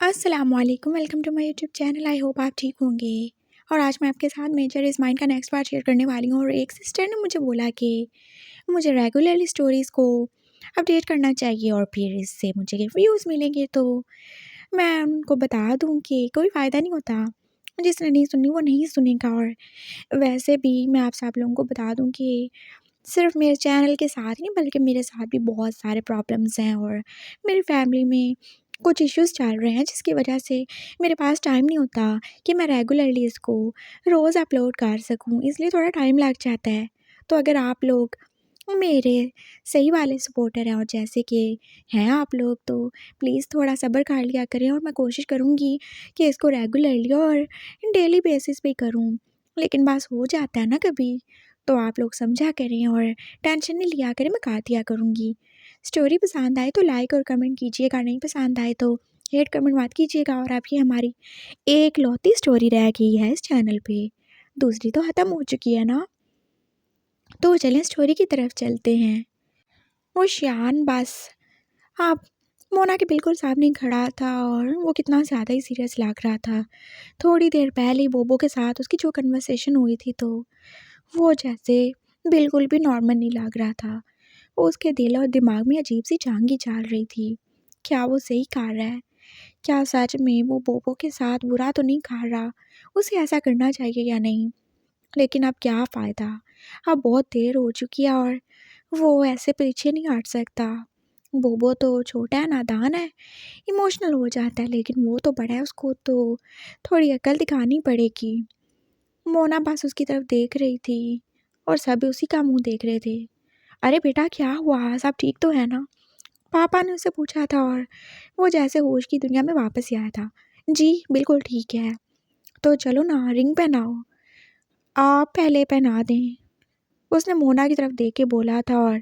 अस्सलामुअलैकुम, welcome to my YouTube channel. I hope आप ठीक होंगे। और आज मैं आपके साथ मेजर इज़ माइंड का नेक्स्ट पार्ट शेयर करने वाली हूँ। और एक सिस्टर ने मुझे बोला कि मुझे रेगुलरली स्टोरीज़ को अपडेट करना चाहिए और फिर इससे मुझे व्यूज़ मिलेंगे। तो मैं उनको बता दूँ कि कोई फ़ायदा नहीं होता, जिसने नहीं सुनी वो नहीं सुनेगा। और वैसे भी मैं आप सब लोगों को बता दूँ कि सिर्फ मेरे चैनल के साथ नहीं बल्कि मेरे साथ भी बहुत सारे प्रॉब्लम्स हैं और मेरी फैमिली में कुछ इश्यूज़ चल रहे हैं, जिसकी वजह से मेरे पास टाइम नहीं होता कि मैं रेगुलरली इसको रोज़ अपलोड कर सकूं, इसलिए थोड़ा टाइम लग जाता है। तो अगर आप लोग मेरे सही वाले सपोर्टर हैं और जैसे कि हैं आप लोग, तो प्लीज़ थोड़ा सब्र कर लिया करें और मैं कोशिश करूँगी कि इसको रेगुलरली और डेली बेसिस पे करूँ। लेकिन बस हो जाता है ना कभी, तो आप लोग समझा करें और टेंशन नहीं लिया करें, मैं कर दिया करूँगी। स्टोरी पसंद आए तो लाइक और कमेंट कीजिएगा, नहीं पसंद आए तो हेट कमेंट मत कीजिएगा। और अब ये हमारी एकलौती स्टोरी रह गई है इस चैनल पे, दूसरी तो ख़त्म हो चुकी है ना। तो चलें स्टोरी की तरफ चलते हैं। वो शियान बस आप मोना के बिल्कुल सामने खड़ा था और वो कितना ज़्यादा ही सीरियस लग रहा था। थोड़ी देर पहले बोबो के साथ उसकी जो कन्वर्सेशन हुई थी, तो वो जैसे बिल्कुल भी नॉर्मल नहीं लग रहा था। उसके दिल और दिमाग में अजीब सी झांकी चल रही थी। क्या वो सही कर रहा है? क्या सच में वो बोबो के साथ बुरा तो नहीं कर रहा? उसे ऐसा करना चाहिए या नहीं? लेकिन अब क्या फ़ायदा? अब बहुत देर हो चुकी है और वो ऐसे पीछे नहीं हट सकता। बोबो तो छोटा है, नादान है, इमोशनल हो जाता है, लेकिन वो तो बड़ा है, उसको तो थोड़ी अकल दिखानी पड़ेगी। मोना बस उसकी तरफ देख रही थी और सभी उसी का मुँह देख रहे थे। अरे बेटा, क्या हुआ? सब ठीक तो है ना? पापा ने उससे पूछा था और वो जैसे होश की दुनिया में वापस ही आया था। जी, बिल्कुल ठीक है। तो चलो ना, रिंग पहनाओ। आप पहले पहना दें। उसने मोना की तरफ देख के बोला था और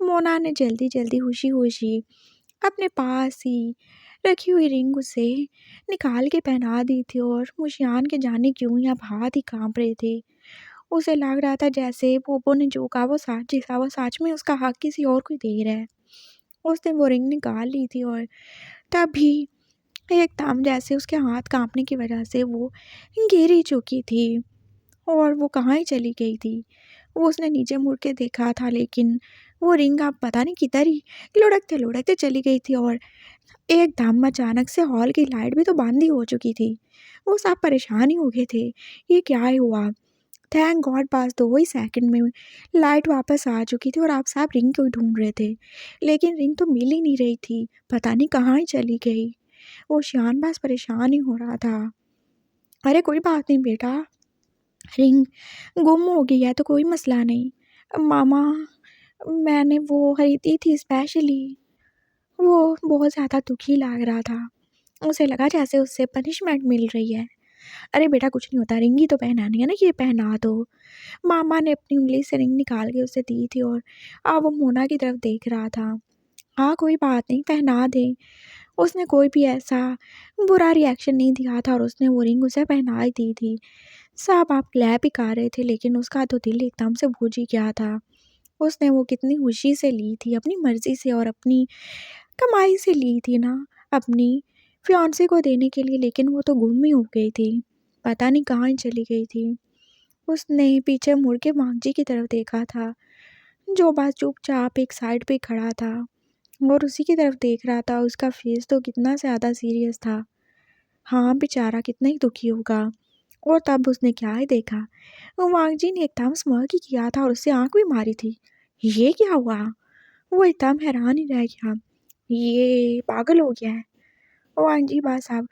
मोना ने जल्दी-जल्दी खुशी-खुशी अपने पास ही रखी हुई रिंग उसे निकाल के पहना दी थी। और मुशियान के जाने क्यों ही अब हाथ ही काँप रहे थे। उसे लग रहा था जैसे पोपो ने जो कहा वो सच, जैसा वो सच में उसका हक किसी और को दे रहा है। उसने वो रिंग निकाल ली थी और तभी एकदम जैसे उसके हाथ काँपने की वजह से वो गिर ही चुकी थी और वो कहाँ ही चली गई थी। वो उसने नीचे मुड़ के देखा था, लेकिन वो रिंग अब पता नहीं किधर ही लुढ़कते-लुढ़कते चली गई थी। और एकदम अचानक से हॉल की लाइट भी तो बंद ही हो चुकी थी। वो सब परेशान ही हो गए थे, ये क्या ही हुआ? थैंक गॉड बस 2 ही सेकंड में लाइट वापस आ चुकी थी और आप सब रिंग को ही ढूँढ रहे थे। लेकिन रिंग तो मिल ही नहीं रही थी, पता नहीं कहाँ ही चली गई। वो शियान बस परेशान ही हो रहा था। अरे कोई बात नहीं बेटा, रिंग गुम हो गई है तो कोई मसला नहीं। मामा, मैंने वो खरीदी थी स्पेशली। वो बहुत ज़्यादा दुखी लग रहा था। उसे लगा जैसे उससे पनिशमेंट मिल रही है। अरे बेटा कुछ नहीं होता, रिंग ही तो पहनानी है ना, ये पहना दो। मामा ने अपनी उँगली से रिंग निकाल के उसे दी थी और अब वो मोना की तरफ देख रहा था। हाँ, कोई बात नहीं, पहना दें। उसने कोई भी ऐसा बुरा रिएक्शन नहीं दिया था और उसने वो रिंग उसे पहना ही दी थी। सब आप क्लैप ही कर रहे थे, लेकिन उसका तो दिल एकदम से बुझ ही गया था। उसने वो कितनी खुशी से ली थी, अपनी मर्ज़ी से और अपनी कमाई से ली थी ना, अपनी फियांसे को देने के लिए, लेकिन वो तो गुम ही हो गई थी। पता नहीं कहाँ चली गई थी। उसने पीछे मुड़ के मांगजी की तरफ देखा था, जो बस चुपचाप एक साइड पे खड़ा था और उसी की तरफ देख रहा था। उसका फेस तो कितना ज़्यादा सीरियस था। हाँ, बेचारा कितना ही दुखी होगा। और तब उसने क्या ही देखा, वो मांगजी ने एकदम स्mirk ही किया था और उससे आँख भी मारी थी। ये क्या हुआ? वो एकदम हैरान ही रह गया। ये पागल हो गया है। वांगजी बस अब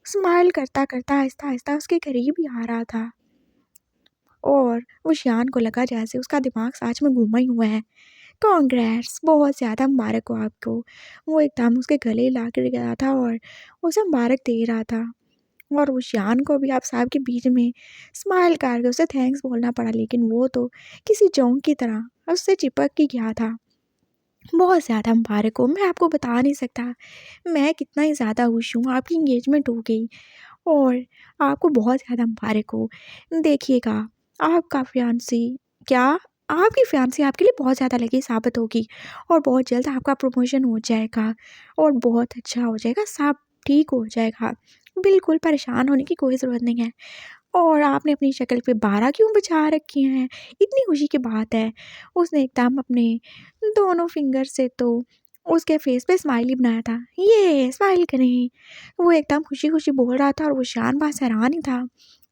स्माइल करता-करता आहिस्ता-आहिस्ता उसके करीब ही आ रहा था और वो शियान को लगा जैसे उसका दिमाग सच में घूमा ही हुआ है। कांग्रेट्स, बहुत ज़्यादा मुबारक हो आपको। वो एकदम उसके गले लग गया था और उसे मुबारक दे रहा था। और वो शियान को भी आप साहब के बीच में स्माइल करके उसे थैंक्स बोलना पड़ा, लेकिन वो तो किसी जोंक की तरह उससे चिपक ही गया था। बहुत ज़्यादा मुबारक हो, मैं आपको बता नहीं सकता मैं कितना ही ज़्यादा खुश हूँ, आपकी एंगेजमेंट हो गई और आपको बहुत ज़्यादा मुबारक हो। देखिएगा, आपका फियांसी क्या आपकी फियांसी आपके लिए बहुत ज़्यादा लकी साबित होगी और बहुत जल्द आपका प्रमोशन हो जाएगा और बहुत अच्छा हो जाएगा। सब ठीक हो जाएगा। बिल्कुल परेशान होने की कोई ज़रूरत नहीं है। और आपने अपनी शक्ल पे 12 क्यों बिछा रखी हैं? इतनी खुशी की बात है। उसने एकदम अपने दोनों फिंगर से तो उसके फेस पे स्माइली बनाया था। ये स्माइल करें। वो एकदम खुशी-खुशी बोल रहा था और वो शानबाज़ हैरान ही था।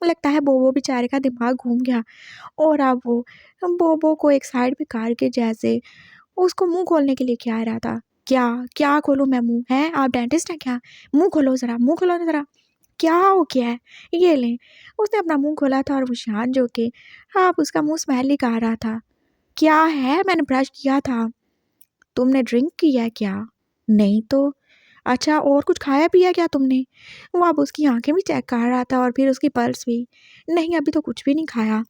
लगता है बोबो बेचारे का दिमाग घूम गया और अब वो बोबो को एक साइड पे करके जैसे उसको मुँह खोलने के लिए कह रहा था। क्या? क्या खोलूँ मैं मुँह? हैं? आप डेंटिस्ट हैं क्या? मुँह खोलो ज़रा, मुँह खोलो ना ज़रा। क्या हो गया है? ये लें। उसने अपना मुँह खोला था और वो शान जो कि आप उसका मुँह स्मेल ही कर रहा था। क्या है? मैंने ब्रश किया था। तुमने ड्रिंक किया है क्या? नहीं तो। अच्छा और कुछ खाया पिया क्या तुमने? वो अब उसकी आँखें भी चेक कर रहा था और फिर उसकी पल्स भी। नहीं अभी तो कुछ भी नहीं खाया।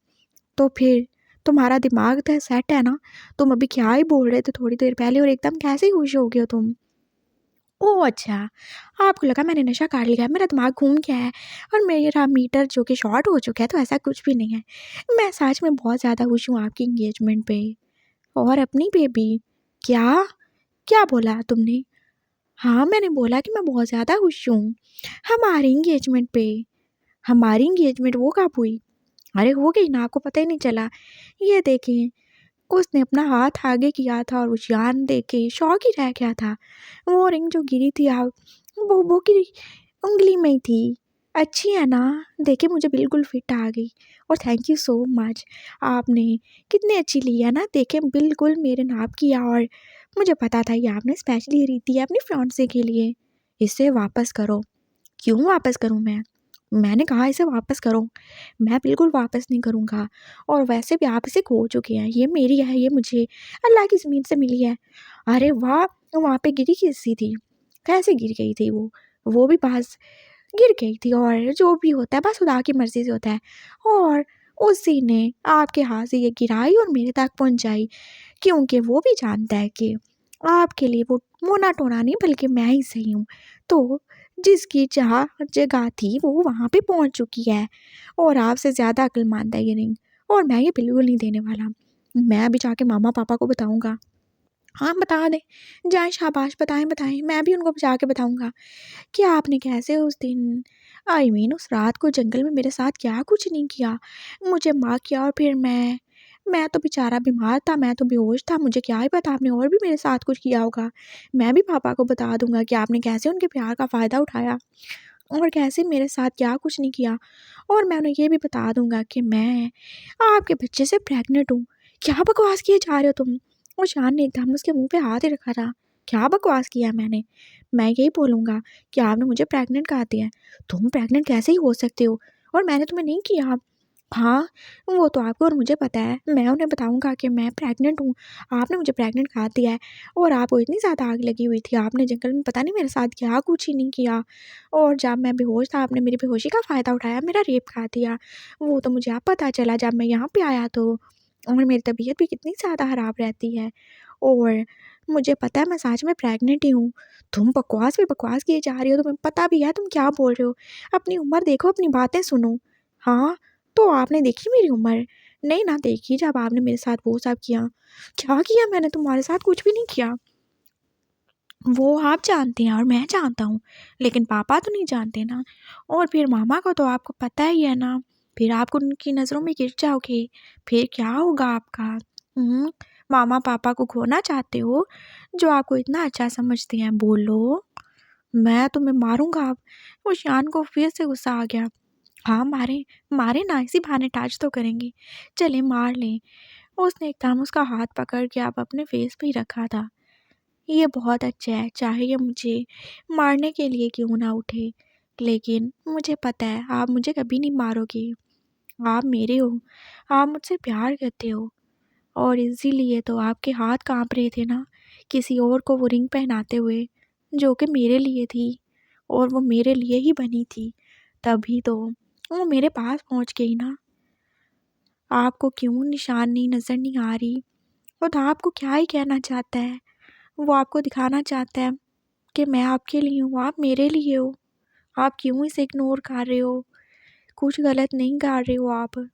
तो फिर तुम्हारा दिमाग तो सेट है ना? तुम अभी क्या ही बोल रहे थे थोड़ी देर पहले और एकदम कैसे खुश हो गए हो तुम? ओह अच्छा, आपको लगा मैंने नशा कर लिया है, मेरा दिमाग घूम गया है और मेरा मीटर जो कि शॉर्ट हो चुका है, तो ऐसा कुछ भी नहीं है। मैं सच में बहुत ज़्यादा खुश हूँ आपकी एंगेजमेंट पे और अपनी पे भी। क्या? क्या बोला तुमने? हाँ, मैंने बोला कि मैं बहुत ज़्यादा खुश हूँ, हमारी एंगेजमेंट पे। हमारी एंगेजमेंट वो कब हुई? अरे हो गई ना, आपको पता ही नहीं चला। ये देखिए उसने अपना हाथ आगे किया था और वो जान दे के शौक ही रह गया था। वो रिंग जो गिरी थी आप वो की उंगली में ही थी। अच्छी है ना? देखिए मुझे बिल्कुल फिट आ गई और थैंक यू सो मच। आपने कितनी अच्छी ली है ना? देखिए बिल्कुल मेरे नाप की है और मुझे पता था ये आपने स्पेशली खरीदी है अपनी फियांसे के लिए। इसे वापस करो। क्यों वापस करूँ मैं? मैंने कहा इसे वापस करो। मैं बिल्कुल वापस नहीं करूँगा और वैसे भी आप इसे खो चुके हैं। ये मेरी है, ये मुझे अल्लाह की ज़मीन से मिली है। अरे वाह! वहाँ पे गिरी कैसी थी? कैसे गिर गई थी वो? वो भी बस गिर गई थी और जो भी होता है बस खुदा की मर्ज़ी से होता है। और उसी ने आपके हाथ से ये गिराई और मेरे तक पहुँचाई क्योंकि वो भी जानता है कि आपके लिए वो मोना-टोना नहीं बल्कि मैं ही सही हूँ। तो जिसकी जहाँ जगह थी वो वहाँ पे पहुँच चुकी है और आपसे ज़्यादा अक्लमंद है ये रिंग और मैं ये बिल्कुल नहीं देने वाला। मैं अभी जाके मामा-पापा को बताऊँगा। हाँ, बता दें। जाएँ शाबाश बताएँ, बताएँ। मैं भी उनको जाके बताऊँगा कि आपने कैसे उस दिन आई मीन उस रात को जंगल में मेरे साथ क्या कुछ नहीं किया। मुझे मार किया और फिर मैं तो बेचारा बीमार था, मैं तो बेहोश था, मुझे क्या ही पता आपने और भी मेरे साथ कुछ किया होगा। मैं भी पापा को बता दूँगा कि आपने कैसे उनके प्यार का फ़ायदा उठाया और कैसे मेरे साथ क्या कुछ नहीं किया और मैं उन्हें ये भी बता दूँगा कि मैं आपके बच्चे से प्रेग्नेंट हूँ। क्या बकवास किए जा रहे हो तुम? वो शान ने एकदम उसके मुँह पे हाथ ही रखा था। क्या बकवास किया मैंने? मैं यही बोलूँगा कि आपने मुझे प्रेग्नेंट कहा दिया है। तुम प्रेग्नेंट कैसे ही हो सकते हो? और मैंने तुम्हें नहीं किया। हाँ, वो तो आपको और मुझे पता है। मैं उन्हें बताऊँगा कि मैं प्रेग्नेंट हूँ। आपने मुझे प्रेग्नेंट कहा दिया है और आपको इतनी ज़्यादा आग लगी हुई थी। आपने जंगल में पता नहीं मेरे साथ क्या कुछ ही नहीं किया और जब मैं बेहोश था आपने मेरी बेहोशी का फ़ायदा उठाया, मेरा रेप करा दिया। वो तो मुझे अब पता चला जब मैं यहाँ पे आया तो और मेरी तबीयत भी कितनी ज़्यादा ख़राब रहती है और मुझे पता है मैं सच में प्रेग्नेंट ही हूँ। तुम बकवास पे बकवास किए जा रही हो, तुम्हें पता भी है तुम क्या बोल रहे हो। अपनी उम्र देखो, अपनी बातें सुनो। हाँ, तो आपने देखी मेरी उम्र? नहीं ना देखी जब आपने मेरे साथ वो सब किया। क्या किया मैंने तुम्हारे साथ? कुछ भी नहीं किया। वो आप जानते हैं और मैं जानता हूँ, लेकिन पापा तो नहीं जानते ना और फिर मामा को तो आपको पता ही है ना, फिर आप उनकी नज़रों में गिर जाओगे, फिर क्या होगा आपका? मामा-पापा को खोना चाहते हो, जो आपको इतना अच्छा समझते हैं, बोलो, मैं तुम्हें मारूँगा अब। वो शान को फिर से गुस्सा आ गया। हाँ, मारें, मारें ना, इसी बहाने टच तो करेंगे। चलें मार लें। उसने एकदम उसका हाथ पकड़ के अब अपने फेस पे ही रखा था। ये बहुत अच्छा है, चाहे ये मुझे मारने के लिए क्यों ना उठे, लेकिन मुझे पता है आप मुझे कभी नहीं मारोगे। आप मेरे हो, आप मुझसे प्यार करते हो और इसीलिए तो आपके हाथ काँप रहे थे ना, किसी और को वो रिंग पहनाते हुए, जो कि मेरे लिए थी और वो मेरे लिए ही बनी थी। तभी तो वो मेरे पास पहुँच गई ना। आपको क्यों निशानी नज़र नहीं आ रही? खुद आपको क्या ही कहना चाहता है? वो आपको दिखाना चाहता है कि मैं आपके लिए हूँ, आप मेरे लिए हो। आप क्यों इसे इग्नोर कर रहे हो? कुछ गलत नहीं कर रहे हो आप।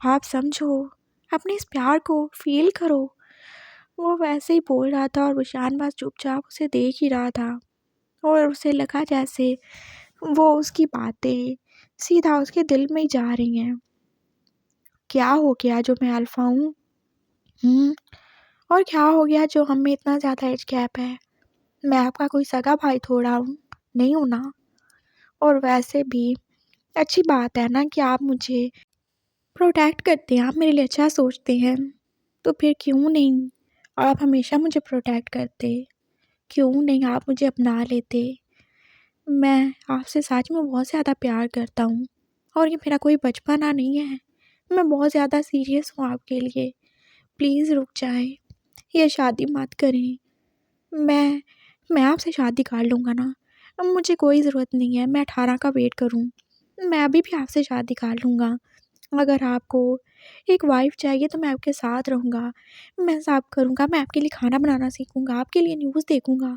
आप समझो, अपने इस प्यार को फ़ील करो। वो वैसे ही बोल रहा था और वो शानबाज़ चुपचाप उसे देख ही रहा था और उसे लगा जैसे वो उसकी बातें सीधा उसके दिल में ही जा रही हैं। क्या हो गया जो मैं अल्फ़ा हूँ? हुँ, और क्या हो गया जो हम में इतना ज़्यादा एज गैप है? मैं आपका कोई सगा भाई थोड़ा हूँ, नहीं हूँ ना? और वैसे भी अच्छी बात है ना कि आप मुझे प्रोटेक्ट करते हैं, आप मेरे लिए अच्छा सोचते हैं, तो फिर क्यों नहीं आप हमेशा मुझे प्रोटेक्ट करते? क्यों नहीं आप मुझे अपना लेते? मैं आपसे सच में बहुत ज़्यादा प्यार करता हूँ और ये मेरा कोई बचपना नहीं है। मैं बहुत ज़्यादा सीरियस हूँ आपके लिए। प्लीज़ रुक जाएँ, ये शादी मत करें। मैं मैं आपसे शादी कर लूँगा ना, अब मुझे कोई ज़रूरत नहीं है मैं 18 का वेट करूँ। मैं अभी भी आपसे शादी कर लूँगा। अगर आपको एक वाइफ़ चाहिए तो मैं आपके साथ रहूँगा। मैं सब करूँगा, मैं आपके लिए खाना बनाना सीखूँगा, आपके लिए न्यूज़ देखूँगा,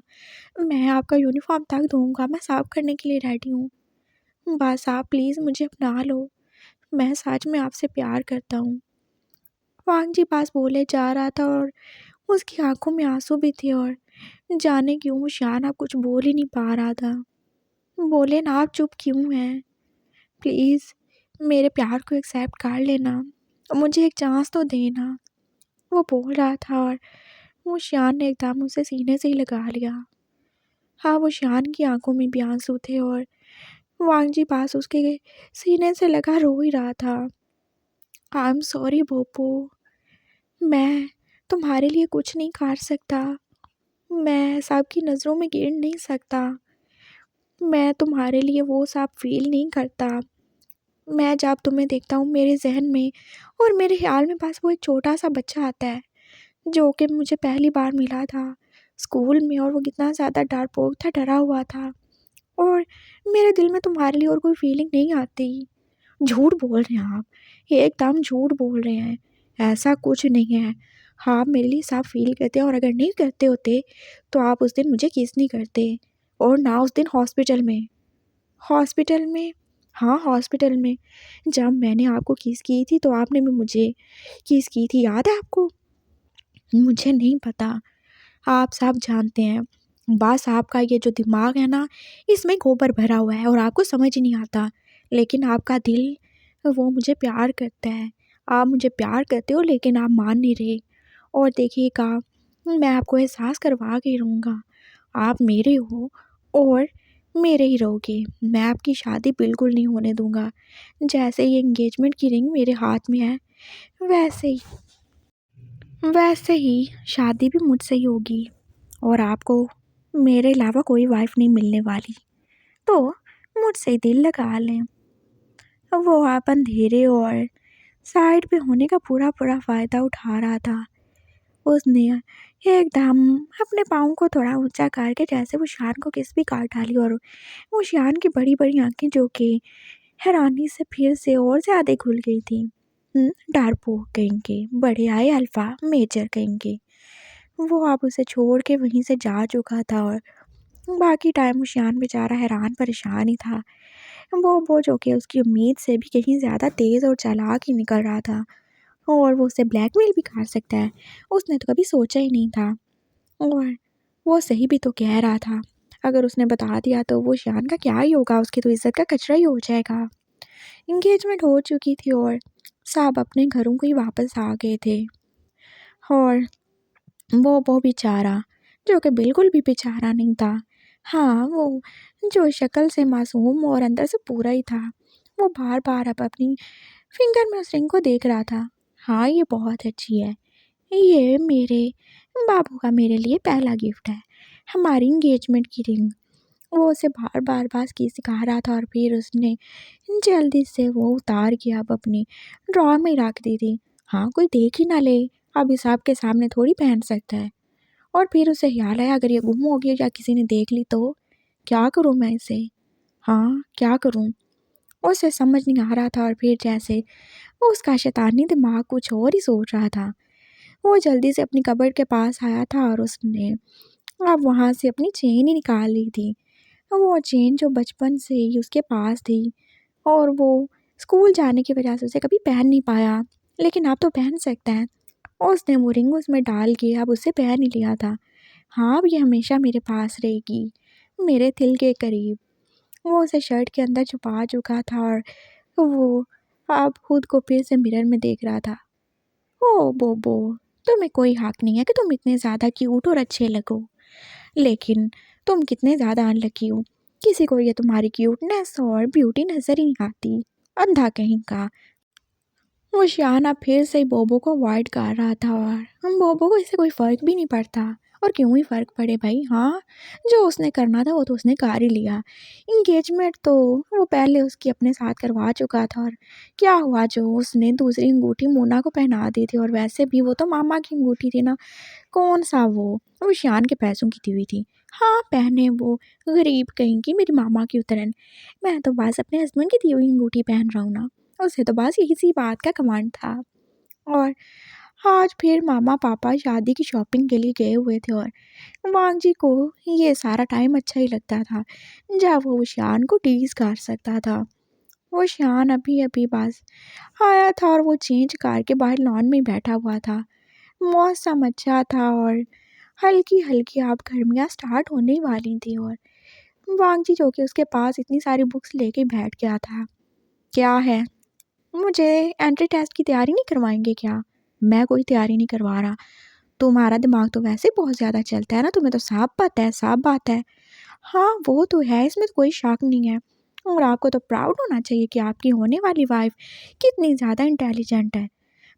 मैं आपका यूनिफ़ॉर्म तक धोऊँगा, मैं सब करने के लिए रेडी हूँ। बस आप प्लीज़ मुझे अपना लो, मैं सच में आपसे प्यार करता हूँ। वांग जी पास बोले जा रहा था और उसकी आँखों में आँसू भी थे और जाने क्यों शान अब कुछ बोल ही नहीं पा रहा था। बोले ना आप चुप क्यों हैं? प्लीज़ मेरे प्यार को एक्सेप्ट कर लेना, मुझे एक चांस तो देना। वो बोल रहा था और वो शान ने एकदम उसे सीने से ही लगा लिया। हाँ, वो शान की आँखों में भी आँसू थे और वांग जी पास उसके सीने से लगा रो ही रहा था। आई एम सॉरी बोपो, मैं तुम्हारे लिए कुछ नहीं कर सकता। मैं सबकी नज़रों में गिर नहीं सकता। मैं तुम्हारे लिए वो सब फ़ील नहीं करता। मैं जब तुम्हें देखता हूँ मेरे ज़हन में और मेरे ख़्याल में बस वो एक छोटा-सा बच्चा आता है, जो कि मुझे पहली बार मिला था स्कूल में और वो कितना ज़्यादा डरपोक था, डरा हुआ था और मेरे दिल में तुम्हारे लिए और कोई फ़ीलिंग नहीं आती। झूठ बोल रहे हैं आप, ये एकदम झूठ बोल रहे हैं, ऐसा कुछ नहीं है। हाँ, आप मेरे लिए सब फ़ील करते हैं और अगर नहीं करते होते, तो आप उस दिन मुझे किस नहीं करते और ना उस दिन हॉस्पिटल में। हॉस्पिटल में? हाँ, हॉस्पिटल में। जब मैंने आपको किस की थी, तो आपने भी मुझे किस की थी, याद है आपको? मुझे नहीं पता, आप सब जानते हैं। बस आपका ये जो दिमाग है ना, इसमें गोबर भरा हुआ है और आपको समझ ही नहीं आता। लेकिन आपका दिल, वो मुझे प्यार करता है। आप मुझे प्यार करते हो लेकिन आप मान नहीं रहे। और देखिएगा, मैं आपको एहसास करवा के रहूँगा। आप मेरे हो और मेरे ही रहोगे। मैं आपकी शादी बिल्कुल नहीं होने दूँगा। जैसे ये एंगेजमेंट की रिंग मेरे हाथ में है, वैसे ही वैसे ही शादी भी मुझसे ही होगी और आपको मेरे अलावा कोई वाइफ़ नहीं मिलने वाली। तो मुझसे दिल लगा लें। वो आप अंधेरे और साइड पे होने का पूरा-पूरा फ़ायदा उठा रहा था। उसने एकदम अपने पाँव को थोड़ा ऊँचा करके जैसे वो शान को किस भी कर डाली और वो शान की बड़ी-बड़ी आँखें जो कि हैरानी से फिर से और ज़्यादा खुल गई थीं। डरपोक कहीं के, बड़े आए अल्फ़ा मेजर कहीं के। वो अब उसे छोड़ के वहीं से जा चुका था और बाकी टाइम वो शान बेचारा हैरान परेशान ही था। वो जो कि उसकी उम्मीद से भी कहीं ज़्यादा तेज़ और चालाक ही निकल रहा था और वो उसे ब्लैकमेल भी कर सकता है, उसने तो कभी सोचा ही नहीं था। और वो सही भी तो कह रहा था, अगर उसने बता दिया तो वो शान का क्या ही होगा, उसकी तो इज़्ज़त का कचरा ही हो जाएगा। एंगेजमेंट हो चुकी थी और सब अपने घरों को ही वापस आ गए थे और वो बेचारा, जो कि बिल्कुल भी बेचारा नहीं था। हाँ, वो जो शक्ल से मासूम और अंदर से पूरा ही था, वो बार-बार अब अपनी फिंगर में उस रिंग को देख रहा था। हाँ, ये बहुत अच्छी है। ये मेरे बाबू का मेरे लिए पहला गिफ्ट है, हमारी एंगेजमेंट की रिंग। वो उसे बार-बार बस की सिखा रहा था और फिर उसने जल्दी से वो उतार के अब अपनी ड्रॉअर में ही रख दी थी। हाँ, कोई देख ही ना ले, अब इस सबके सामने थोड़ी पहन सकता है। और फिर उसे ख़्याल आया अगर ये गुम हो गई या किसी ने देख ली तो? क्या करूँ मैं इसे? हाँ, क्या करूँ? उसे समझ नहीं आ रहा था और फिर जैसे उसका शैतानी दिमाग कुछ और ही सोच रहा था। वो जल्दी से अपनी कबर्ड के पास आया था और उसने अब वहाँ से अपनी चेन ही निकाल ली थी। वो चेन जो बचपन से ही उसके पास थी और वो स्कूल जाने की वजह से उसे कभी पहन नहीं पाया, लेकिन अब तो पहन सकता है। उसने वो रिंग उसमें डाल के अब उसे पहन ही लिया था। हाँ, अब ये हमेशा मेरे पास रहेगी। मेरे दिल के करीब। वो उसे शर्ट के अंदर छुपा चुका था और वो अब खुद को फिर से मिरर में देख रहा था। ओह बोबो, तुम्हें कोई हक नहीं है कि तुम इतने ज़्यादा क्यूट और अच्छे लगो, लेकिन तुम कितने ज़्यादा अनलकी हो। किसी को ये तुम्हारी क्यूटनेस और ब्यूटी नज़र ही नहीं आती। अंधा कहीं का। वो शियाना फिर से बोबो को अवॉइड कर रहा था और हम बोबो को इससे कोई फ़र्क भी नहीं पड़ता। और क्यों ही फ़र्क पड़े भाई, हाँ, जो उसने करना था वो तो उसने कर ही लिया। इंगेजमेंट तो वो पहले उसकी अपने साथ करवा चुका था और क्या हुआ जो उसने दूसरी अंगूठी मोना को पहना दी थी, और वैसे भी वो तो मामा की अंगूठी थी ना। कौन सा वो शियान के पैसों की दी हुई थी। हाँ, पहने वो, गरीब कहीं की मेरी मामा की उतरन। मैं तो बस अपने हस्बैंड की दी हुई अंगूठी पहन रहा हूँ ना। उसे तो बस यही सी बात का कमांड था। और आज फिर मामा पापा शादी की शॉपिंग के लिए गए हुए थे और वांग जी को ये सारा टाइम अच्छा ही लगता था जब वो शान को टीज कर सकता था। वो शान अभी अभी बस आया था और वो चेंज करके बाहर लॉन में बैठा हुआ था। मौसम अच्छा था और हल्की हल्की अब गर्मियाँ स्टार्ट होने ही वाली थी और वांग जी जो कि उसके पास इतनी सारी बुक्स लेके बैठ गया था। क्या है, मुझे एंट्री टेस्ट की तैयारी नहीं करवाएंगे क्या? मैं कोई तैयारी नहीं करवा रहा। तुम्हारा दिमाग तो वैसे बहुत ज़्यादा चलता है ना, तुम्हें तो साफ बात है, साफ बात है। हाँ, वो तो है, इसमें तो कोई शक नहीं है। और आपको तो प्राउड होना चाहिए कि आपकी होने वाली वाइफ कितनी ज़्यादा इंटेलिजेंट है।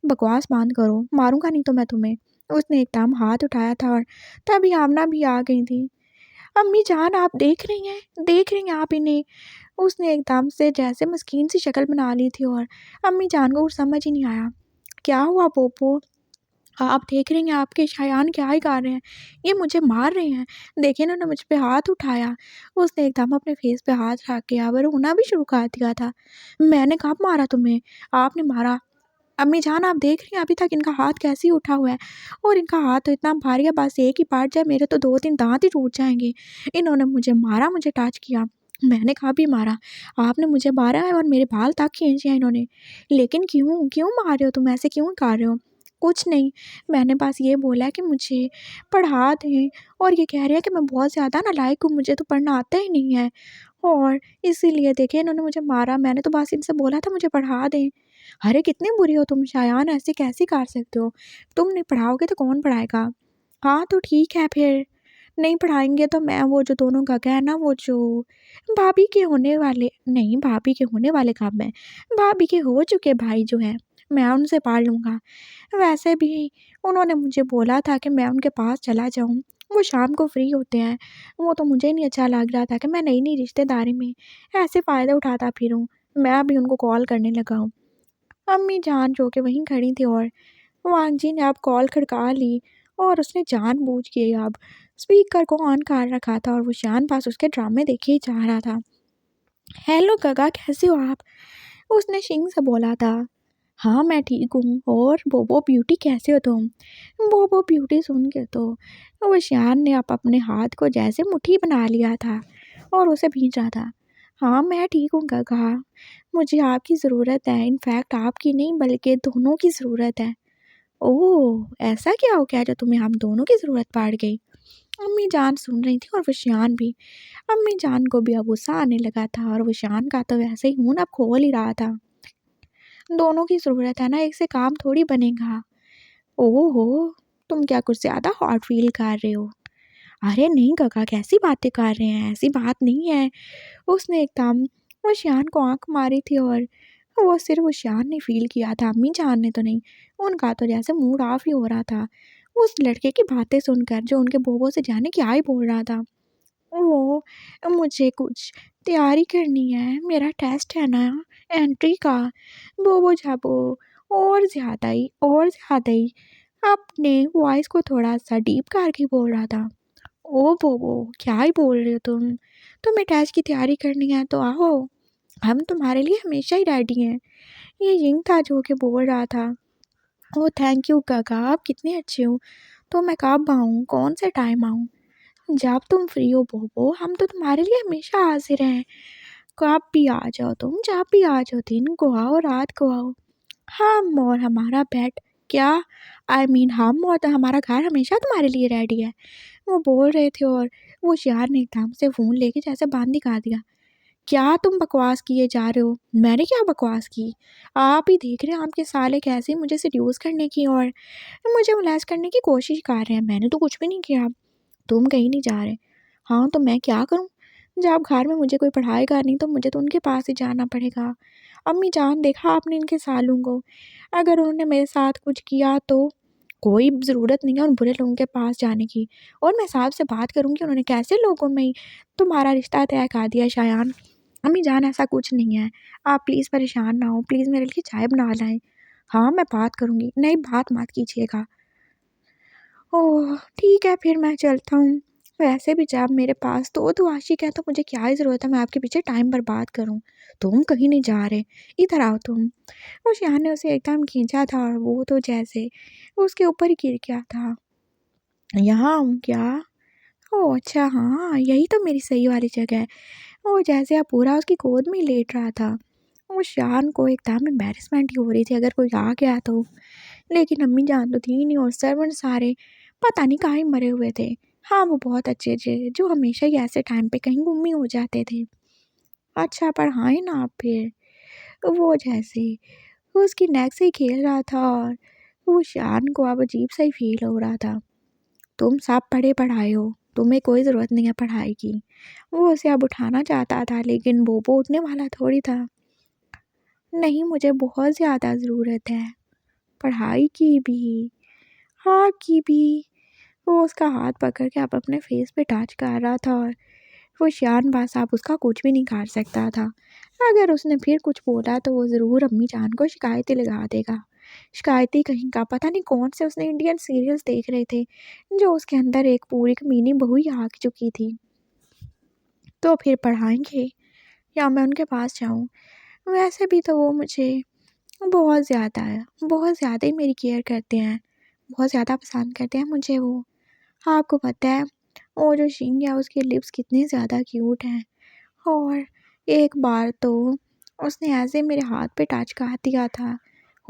बकवास बंद करो, मारूंगा नहीं तो मैं तुम्हें। उसने एकदम हाथ उठाया था और तभी आमना भी आ गई थी। अम्मी जान, आप देख रही हैं आप इन्हें। उसने एकदम से जैसे मस्कीन सी शक्ल बना ली थी और अम्मी जान को कुछ समझ ही नहीं आया। क्या हुआ पोपो? आप देख रही हैं आपके शायान क्या ही गा रहे हैं, ये मुझे मार रहे हैं। देखिए इन्होंने मुझ पे हाथ उठाया। उसने एकदम अपने फेस पे हाथ रख के अब रोना भी शुरू कर दिया था। मैंने कब मारा तुम्हें? आपने मारा। अम्मी जान, आप देख रही हैं अभी तक इनका हाथ कैसे ही उठा हुआ है, और इनका हाथ तो इतना भारी है, बस एक ही पार्ट जाए मेरे तो 2-3 दांत ही टूट जाएंगे। इन्होंने मुझे मारा, मुझे टच किया। मैंने कहा भी मारा? आपने मुझे मारा है और मेरे बाल तक खींचे हैं इन्होंने। लेकिन क्यों क्यों मार रहे हो तुम, ऐसे क्यों कर रहे हो? कुछ नहीं, मैंने बस ये बोला कि मुझे पढ़ा दें, और ये कह रहे हैं कि मैं बहुत ज़्यादा नालायक हूँ, मुझे तो पढ़ना आता ही नहीं है, और इसीलिए देखिए इन्होंने मुझे मारा। मैंने तो बस इनसे बोला था मुझे पढ़ा दें। अरे कितने बुरे हो तुम शायान, ऐसे कैसे कर सकते हो? तुम नहीं पढ़ाओगे तो कौन पढ़ाएगा? हाँ तो ठीक है फिर, नहीं पढ़ाएंगे तो मैं वो जो दोनों गगा है ना, वो जो भाभी के होने वाले, नहीं भाभी के होने वाले कब हैं, भाभी के हो चुके भाई जो हैं, मैं उनसे पढ़ लूँगा। वैसे भी उन्होंने मुझे बोला था कि मैं उनके पास चला जाऊँ, वो शाम को फ्री होते हैं। वो तो मुझे नहीं अच्छा लग रहा था कि मैं नई नई रिश्तेदारी में ऐसे फ़ायदा उठाता फिरूँ। मैं अभी उनको कॉल करने लगा हूँ। अम्मी जान जो कि वहीं खड़ी थी और वांग जी ने अब कॉल खड़का ली, और उसने जानबूझ के अब स्पीकर को ऑन कर रखा था और वो शान पास उसके ड्रामे देखे ही जा रहा था। हेलो गगा, कैसे हो आप? उसने शिंग से बोला था। हाँ मैं ठीक हूँ, और बोबो ब्यूटी कैसे हो तुम? बोबो ब्यूटी सुन के तो वो शान ने अब अपने हाथ को जैसे मुट्ठी बना लिया था और उसे भींच रहा था। हाँ मैं ठीक हूँ गगा, मुझे आपकी ज़रूरत है, इनफैक्ट आपकी नहीं बल्कि दोनों की ज़रूरत है। ओह! ऐसा क्या हो गया जो तुम्हें हम दोनों की ज़रूरत पड़ गई? अम्मी जान सुन रही थी और विशान भी। अम्मी जान को भी अब गुस्सा आने लगा था और विशान का तो वैसे ही खून अब खोल ही रहा था। दोनों की ज़रूरत है ना, एक से काम थोड़ी बनेगा। ओहो! तुम क्या कुछ ज़्यादा हॉट फ़ील कर रहे हो? अरे नहीं काका, कैसी बातें कर रहे हैं, ऐसी बात नहीं है। उसने एकदम विशान को आँख मारी थी और वो सिर्फ़ विशान ने फ़ील किया था, अम्मी जान ने तो नहीं। उनका तो जैसे मूड ऑफ ही हो रहा था उस लड़के की बातें सुनकर जो उनके बोबो से जाने क्या ही बोल रहा था। ओह! मुझे कुछ तैयारी करनी है, मेरा टेस्ट है ना एंट्री का। बोबो जाबो और ज़्यादा ही अपने वॉइस को थोड़ा-सा डीप करके बोल रहा था। ओह बोबो, क्या ही बोल रहे हो तुम? तुम्हें टेस्ट की तैयारी करनी है तो आओ, हम तुम्हारे लिए हमेशा ही रेडी हैं। ये यिंग था जो कि बोल रहा था। ओह थैंक यू काका, आप कितने अच्छे हो। तो मैं कब आऊँ, कौन से टाइम आऊँ? जब तुम फ्री हो बोबो, हम तो तुम्हारे लिए हमेशा हाजिर हैं। कब भी आ जाओ तुम, जब भी आ जाओ, दिन को आओ, रात को आओ। हम और हमारा बेड, क्या आई मीन हम और तो हमारा घर हमेशा तुम्हारे लिए रेडी है। वो बोल रहे थे और वो शियान ने एकदम से फ़ोन लेके जैसे बंद ही कर दिया। क्या तुम बकवास किए जा रहे हो? मैंने क्या बकवास की? आप ही देख रहे हैं आपके साले कैसे मुझे सेड्यूस करने की और मुझे मोलेस्ट करने की कोशिश कर रहे हैं। मैंने तो कुछ भी नहीं किया। तुम कहीं नहीं जा रहे। हाँ, तो मैं क्या करूँ? जब घर में मुझे कोई पढ़ाएगा नहीं तो मुझे तो उनके पास ही जाना पड़ेगा। अम्मी जान देखा आपने इनके सालों को, अगर उन्होंने मेरे साथ कुछ किया तो कोई ज़रूरत नहीं है उन बुरे लोगों के पास जाने की। और मैं साहब से बात करूँगी उन्होंने कैसे लोगों में ही तुम्हारा रिश्ता तय कर दिया शायान। अम्मी जान ऐसा कुछ नहीं है। आप प्लीज़ परेशान ना हो, प्लीज़ मेरे लिए चाय बना लाएँ। हाँ, मैं बात करूँगी। नहीं, बात मत कीजिएगा। ओह! ठीक है फिर मैं चलता हूँ। वैसे भी जब मेरे पास 2 आशिक हैं तो मुझे क्या ही ज़रूरत है मैं आपके पीछे टाइम बर्बाद करूँ। तुम कहीं नहीं जा रहे, इधर आओ तुम। उस शियान ने उसे एकदम खींचा था और वो तो जैसे उसके ऊपर ही गिर गया था। यहाँ हूँ क्या? ओह! अच्छा हाँ, यही तो मेरी सही वाली जगह है। वो जैसे अब पूरा उसकी गोद में ही लेट रहा था। उस शियान को एकदम एम्बैरेसमेंट ही हो रही थी अगर कोई आ गया तो। लेकिन अम्मी जान तो थी नहीं और सर्वेंट सारे पता नहीं कहाँ ही मरे हुए थे। हाँ, वो बहुत अच्छे थे जो हमेशा ही ऐसे टाइम पे कहीं गुम ही हो जाते थे। अच्छा पढ़ाएँ ना आप फिर। वो जैसे उसकी नेक से ही खेल रहा था और वो शियान को अब अजीब-सा ही फ़ील हो रहा था। तुम सब पढ़े-पढ़ाए हो, तुम्हें कोई ज़रूरत नहीं है पढ़ाई की। वो उसे अब उठाना चाहता था लेकिन वो उठने वाला थोड़ी था। नहीं, मुझे बहुत ज़्यादा ज़रूरत है, पढ़ाई की भी, आपकी भी। वो उसका हाथ पकड़ के अब अपने फेस पे टच कर रहा था और वो शियान बस अब उसका कुछ भी नहीं कर सकता था। अगर उसने फिर कुछ बोला तो वो ज़रूर अम्मी जान को शिकायतें लगा देगा। शिकायती कहीं का पता नहीं कौन से उसने इंडियन सीरियल्स देख रहे थे, जो उसके अंदर एक पूरी कमीनी बहू ही आ चुकी थी। तो फिर पढ़ाएँगे या मैं उनके पास जाऊँ? वैसे भी तो वो मुझे बहुत ज़्यादा ही मेरी केयर करते हैं, बहुत ज़्यादा पसंद करते हैं मुझे वो। आपको पता है, वो जो शिंग है उसके लिप्स कितने ज़्यादा क्यूट हैं और एक बार तो उसने ऐसे मेरे हाथ पे टच कर दिया था।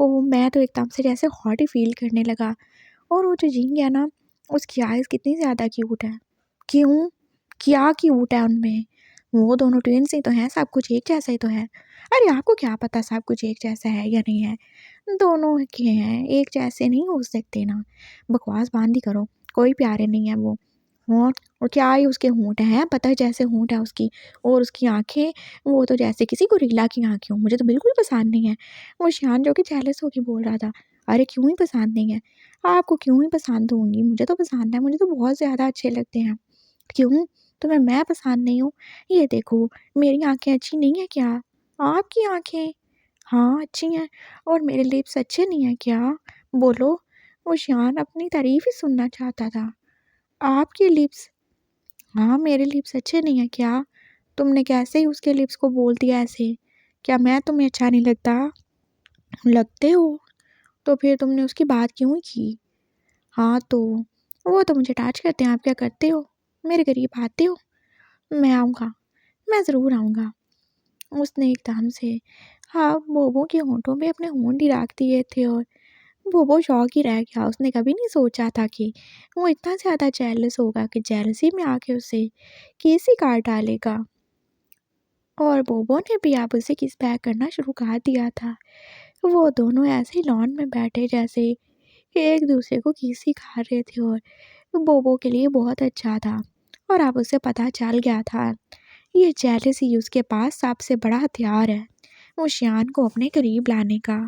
ओह! मैं तो एकदम से जैसे हॉट ही फ़ील करने लगा और वो जो जिंग है ना, उसकी आइज़ कितनी ज़्यादा क्यूट है। क्यों? क्या क्यूट है उनमें? वो दोनों ट्विन्स ही तो हैं, सब कुछ एक जैसा ही तो है। अरे आपको क्या पता सब कुछ एक जैसा है या नहीं है? दोनों के हैं, एक जैसे नहीं हो सकते ना। बकवास बंद ही करो, कोई प्यारे नहीं है वो। और क्या ही उसके होंठ हैं, पता है जैसे होंठ है उसकी और उसकी आँखें, वो तो जैसे किसी गोरिल्ला की आँखें हों, मुझे तो बिल्कुल पसंद नहीं है। वो शियान जो कि जेलस होके बोल रहा था, अरे क्यों ही पसंद नहीं है? आपको क्यों ही पसंद होंगी? मुझे तो पसंद है, मुझे तो बहुत ज़्यादा अच्छे लगते हैं। क्यों? तुम्हें मैं पसंद नहीं हूँ? ये देखो, मेरी आँखें अच्छी नहीं हैं क्या? आपकी आँखें? हाँ, अच्छी हैं और मेरे लिप्स अच्छे नहीं हैं क्या? बोलो। वो शियान अपनी तारीफ़ ही सुनना चाहता था। आपके लिप्स? हाँ, मेरे लिप्स अच्छे नहीं हैं क्या? तुमने कैसे ही उसके लिप्स को बोल दिया ऐसे? क्या मैं तुम्हें अच्छा नहीं लगता? लगते हो। तो फिर तुमने उसकी बात क्यों की? हाँ, तो वो तो मुझे टच करते हैं, आप क्या करते हो? मेरे करीब आते हो? मैं आऊँगा, मैं ज़रूर आऊँगा। उसने एकदम से हाँ, बोबो के होठों पे अपने होंठ ही रख दिए थे और बोबो शॉक ही रह गया। उसने कभी नहीं सोचा था कि वो इतना ज़्यादा जेलस होगा कि जेलसी में आके उसे किस ही काट डालेगा। और बोबो ने भी अब उसे किस बैक करना शुरू कर दिया था। वो दोनों ऐसे ही लॉन में बैठे जैसे एक दूसरे को किस ही खा रहे थे और बोबो के लिए बहुत अच्छा था। और अब उसे पता चल गया था, ये जेलसी उसके पास सबसे बड़ा हथियार है, वो शियान को अपने करीब लाने का।